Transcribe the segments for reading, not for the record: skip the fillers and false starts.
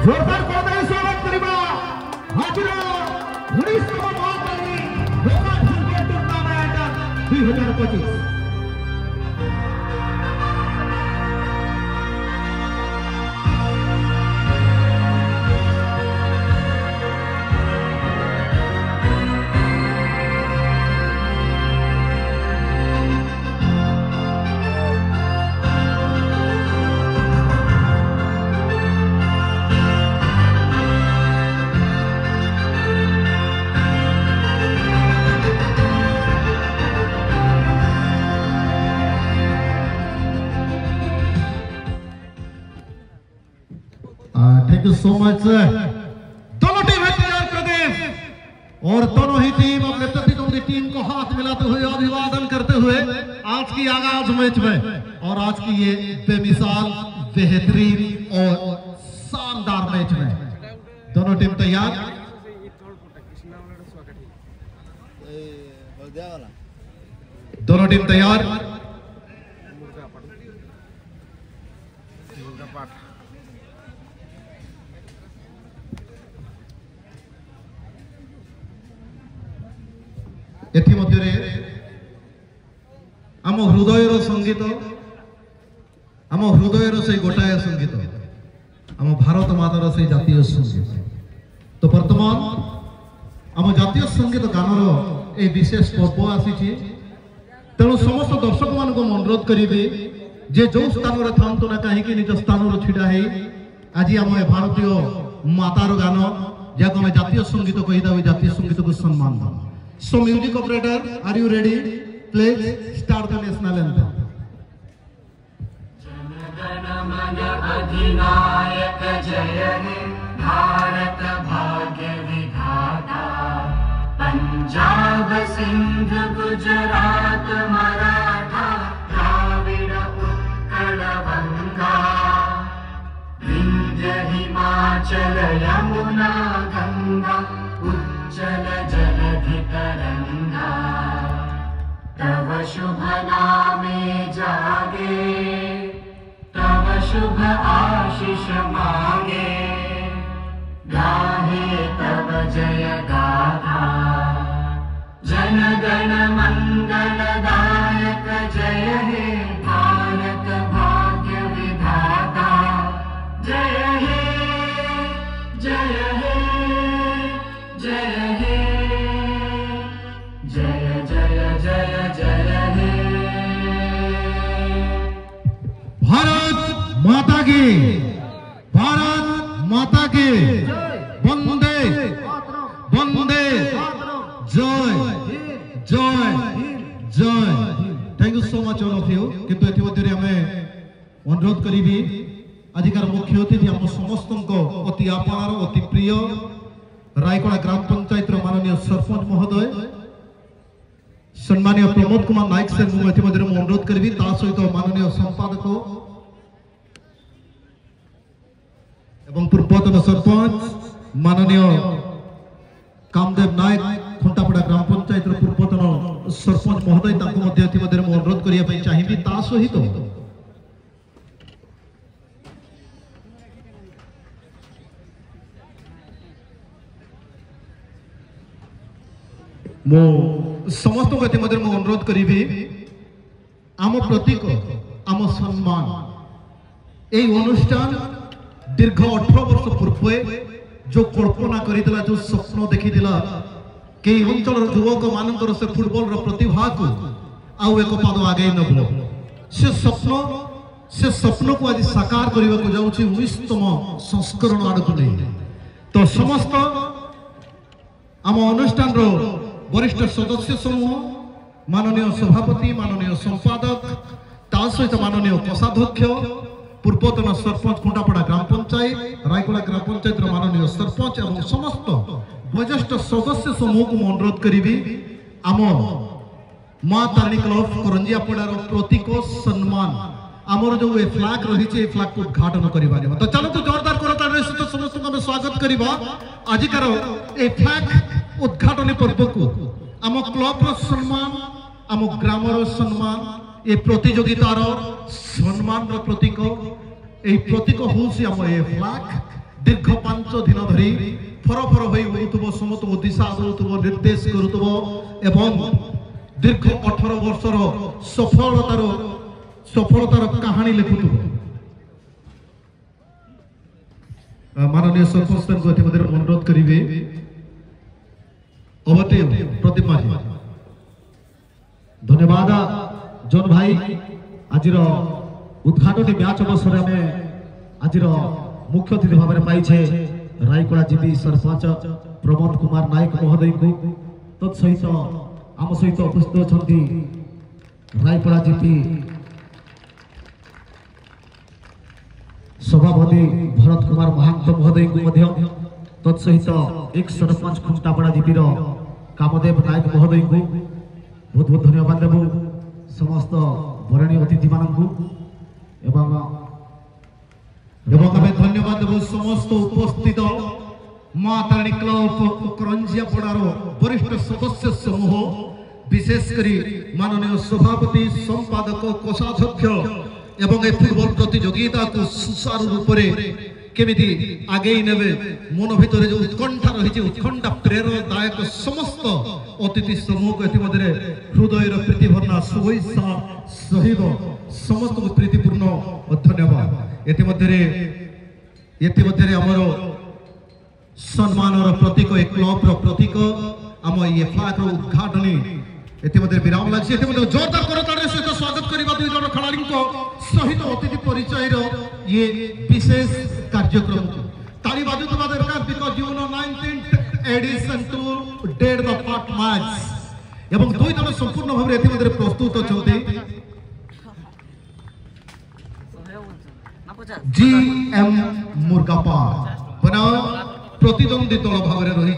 जोरदार पदारे स्वागत करिबा हाजिर 19तम महाकाली रोमान cricket tournament 2025 Thank you so much sir. दोनों टीम है तैयार प्रदेश और दोनों ही टीम अपने प्रतिद्वंदी टीम को हाथ मिलाते हुए अभिवादन करते हुए आज की आगाज मैच में और आज की ये बेमिसाल बेहतरीन और शानदार मैच में दोनों टीम तैयार दोनों टीम तैयार एथि मध्यरे आम हृदयर संगीत आम हृदयर से गोटाए संगीत आम भारत मातार से जातीय संगीत तो वर्तमान आम जातीय संगीत गानर ए विशेष पर्व आसी तेणु समस्त दर्शक मान अनुरोध करी जे जो स्थान में था कहीं निज स्थान छिड़ा है आज आम भारतीय मातार गान जहाँ आम जातीय संगीत कहीदा जातीय संगीत को सम्मान दम So music operator, are you ready? Please start the national anthem. Jana Mana Adhinayak Jaya He Bharat Bhagya Vidhata Punjab Sindh Gujarat Maratha Dravida Utkal Vanga Vindhya Himachal Yamuna Ganga उज्जल जलधि तरंगा तव शुभ नामे जागे तव शुभ आशीष मांगे गाहे तव जय गाथा जन गण मंगल दायक जय हे भारत भाग्य विधाता जय हे जय हे जय हे जय जय जय जय हे भारत माता की वंदे वंदे जय जय जय thank you so much all of you किंतु एथि मध्यरे हमें अनुरोध करिबी आजिकार मुख्य अतिथि हम समस्त को अति आपणार अति प्रिय रायकोड़ा ग्राम पंचायत माननीय सरपंच महोदय सम्मानीय प्रमोद कुमार नायक से अनुरोध करी सहित माननीय संपादक एवं पूर्वतन सरपंच माननीय कामदेव नायक खुंटापड़ा ग्राम पंचायत पूर्वतन सरपंच महोदय अनुरोध करने चाहिए सहित मो समस्त को अनुरोध करी आम प्रतीक आम सम्मान यही अनुष्ठान दीर्घ 18 वर्ष पूर्व जो कल्पना करितला जो स्वप्न देखिथिला के अंचल युवक मानकर से फुटबॉल प्रतिभा को आउ एक पाद आगे नबो से स्वप्न को आज साकार करने को जाउछि 19तम संस्करण आड़ को नहीं तो समस्त आम अनुष्ठान रो वरिष्ठ सदस्य समूह माननीय सभापति माननीय संपादक सहित माननीय कोषाध्यक्ष पूर्वतन सरपंच खुंटापड़ा ग्राम पंचायत रायकोड़ा ग्राम पंचायत माननीय सरपंच और समस्त वरिष्ठ सदस्य समूह को अनुरोध करी आम माँ तारिणी क्लब करंजियापड़ार प्रतीक सम्मान आमर जो ये फ्लैग रही फ्लैग को उद्घाटन कर तो चलो तो जोरदार करताली सहित समस्त स्वागत करवा आजिकार ए फ्लैग उद्घाटन पर्व को आम क्लब सम्मान आम ग्राम सम्मान ये प्रतियोगितार सम्मान प्रतीक प्रतीक हूँ आम ए फ्लैग दीर्घ 5 दिन धरी फरफर हो समस्त दिशा दौथुब निर्देश करुथुब एवं दीर्घ 18 वर्षर सफलतार कहानी लिखुथुब। माननीय सरपंच को अनुरोध करेंगे अवती प्रदीप माझी। धन्यवाद जॉन भाई। आज उद्घाटन मैच अवसर आज मुख्य अतिथि भाव में पाइछे रायकड़ा जीपी सरपंच प्रमोद कुमार नायक महोदय को। तत्सहित आम सहित उपस्थित अच्छा रायकड़ा जीपी सभापति भरत कुमार महांत महोदय को। तत्सहित एक सरपंच खुंटापड़ा जीपीर कामदेव नायक महोदय को बहुत बहुत धन्यवाद देव। समस्त बरणी अतिथि मानू एवं धन्यवाद देव समस्त उपस्थित माँ तारिणी क्लब करंजियापड़ार वरिष्ठ सदस्य समूह विशेषकर माननीय सभापति संपादक कोषाध्यक्ष एवं फुटबॉल प्रतियोगिता को सुचारू रूप केमिति आगे नेबे मन भितर जो उत्कंठा रही उत्कंठा प्रेरणादायक समस्त अतिथि समूह को ये हृदय प्रीतिभरना शुभेच्छा सहित समस्त को प्रीतिपूर्ण धन्यवाद। ये आमर सम्मान प्रतीक ए क्लब प्रतीक आम एफआईआर उद्घाटन ये विराम लगी। जोरदार करताली सहित स्वागत करने 2 जन खिलाड़ी सहित अतिथि परिचय ये विशेष कार्यक्रम ताली बाजुवा दरकार because you know 19th edition to date the first match एवं 2 जन संपूर्ण भाव में प्रस्तुत अच्छा जीएम मुर्गापा बना प्रतिद्वंदी दल भाव में रही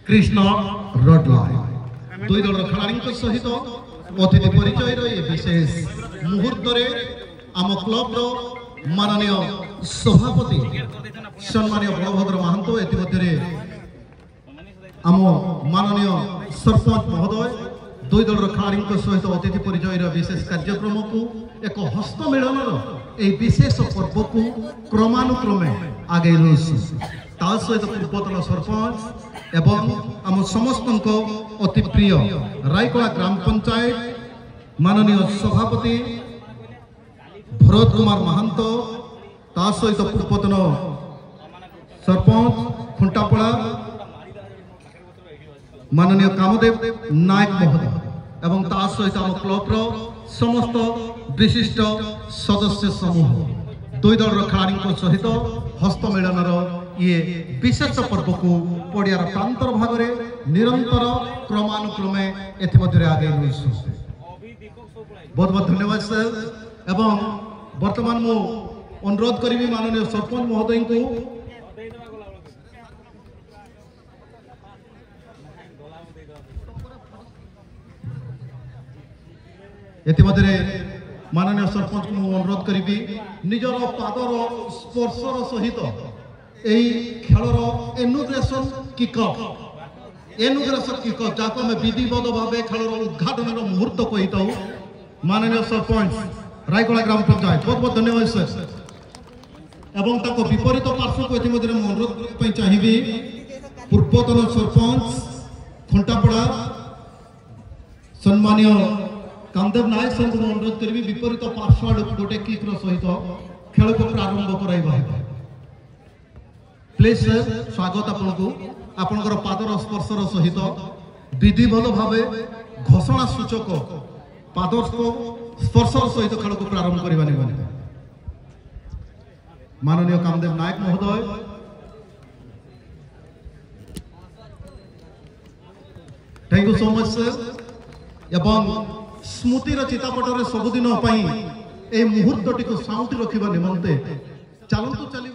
कृष्ण रडलाई 2 दल खिलाड़ी सहित अतिथि परिचय ये विशेष मुहूर्त आम क्लब माननीय सभापति सम्मानीय बलभद्र महांतो ये आम माननीय सरपंच महोदय 2 दल खिलाड़ी सहित अतिथि परिचय विशेष कार्यक्रम को एक हस्तमिलन विशेष पर्व को क्रमानुक्रमे आगे सहित पूर्वतन सरपंच एवं आम समस्त अति प्रिय रायकड़ा ग्राम पंचायत माननीय सभापति भरत कुमार महांतो सहित पूर्वतन सरपंच खुंटापड़ा माननीय कामदेव नायक महोदय एवं सहित आम क्लब समस्त विशिष्ट सदस्य समूह 2 दल खिलाड़ी सहित हस्तमिलन ये विशेष पर्व को पड़ियार प्रांतर भाग में निरंतर क्रमानुक्रमे एथि आगे बहुत बहुत धन्यवाद सर। एवं वर्तमान मु अनुरोध करी माननीय सरपंच महोदय को ये माननीय सरपंच को अनुरोध करी निजर पादर स्पर्शर सहित यही खेलर एनुग्रेशन किकअप जहाँ आम विधिवत भाव खेलर उद्घाटन मुहूर्त कही था माननीय सरपंच रायकड़ा ग्राम पंचायत बहुत बहुत धन्यवाद सर। एवं विपरीत पार्श्व को ये अनुरोध चाहिए पूर्वतन सरपंच खुंटापड़ा सम्मानीय कामदेव नायक सर को अनुरोध करी विपरीत पार्श्व गोटे किक्र सहित खेल को प्रारंभ कराइबा प्लीज सर स्वागत आपनकर पादर स्पर्शर सहित विधिवत भाव घोषणा सूचक पादर स्पर्शर सहित खेल को प्रारंभ करवा माननीय कामदेव नायक महोदय thank you so much sir. एवं स्मृतिर चितापटर सबुदिन मुहूर्त टी साउंटी रखा निमंते चलतु चल